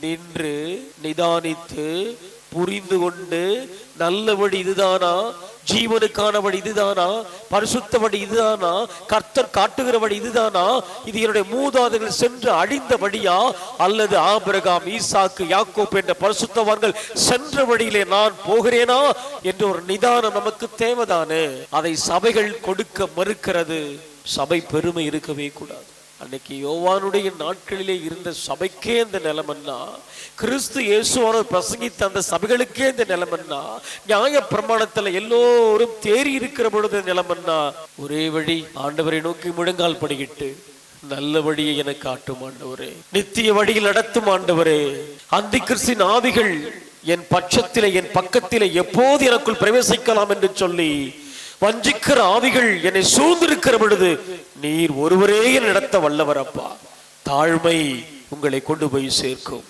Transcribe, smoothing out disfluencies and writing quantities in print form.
நின்று நிதானித்து புரிந்து கொண்டு நல்ல வழி இதுதானா, ஜீவனுக்கான வழி இதுதானா, பரிசுத்த வழி இதுதானா, கர்த்தர் காட்டுகிற வழி இதுதானா, இது என்னுடைய மூதாதைகள் சென்று அழிந்த வழியா, அல்லது ஆபிரகாம், ஈசாக்கு, யாக்கோப் என்ற பரிசுத்தவான்கள் சென்ற வழியிலே நான் போகிறேனா என்ற ஒரு நிதானம் நமக்கு தேவைதானே. அதை சபைகள் கொடுக்க மறுக்கிறது. சபை பெருமை இருக்கவே கூடாது. அன்னைக்கு யோவானுடைய நாட்களிலே இருந்த சபைக்கே இந்த நிலைமன்னா, கிறிஸ்து இயேசுவானவர் பிரசங்கித்த அந்த சபைகளுக்கே இந்த நிலைமன்னா, நியாய பிரமாணத்துல எல்லோரும் தேறி இருக்கிற பொழுது நிலைமன்னா, ஒரே வழி ஆண்டவரை நோக்கி முழங்கால் படிக்கிட்டு, நல்ல வழியை எனக்கு காட்டும் ஆண்டவரே, நித்திய வழியில் நடத்தும் ஆண்டவரே, அந்தி கிறிஸ்தின் ஆவிகள் என் பட்சத்திலே என் பக்கத்திலே எப்போது எனக்குள் பிரவேசிக்கலாம் என்று சொல்லி வஞ்சிக்கிற ஆவிகள் என்னை சூழ்ந்திருக்கிற பொழுது நீர் ஒருவரே நடத்த வல்லவர் அப்பா. தாழ்மை உங்களை கொண்டு போய் சேர்க்கும்.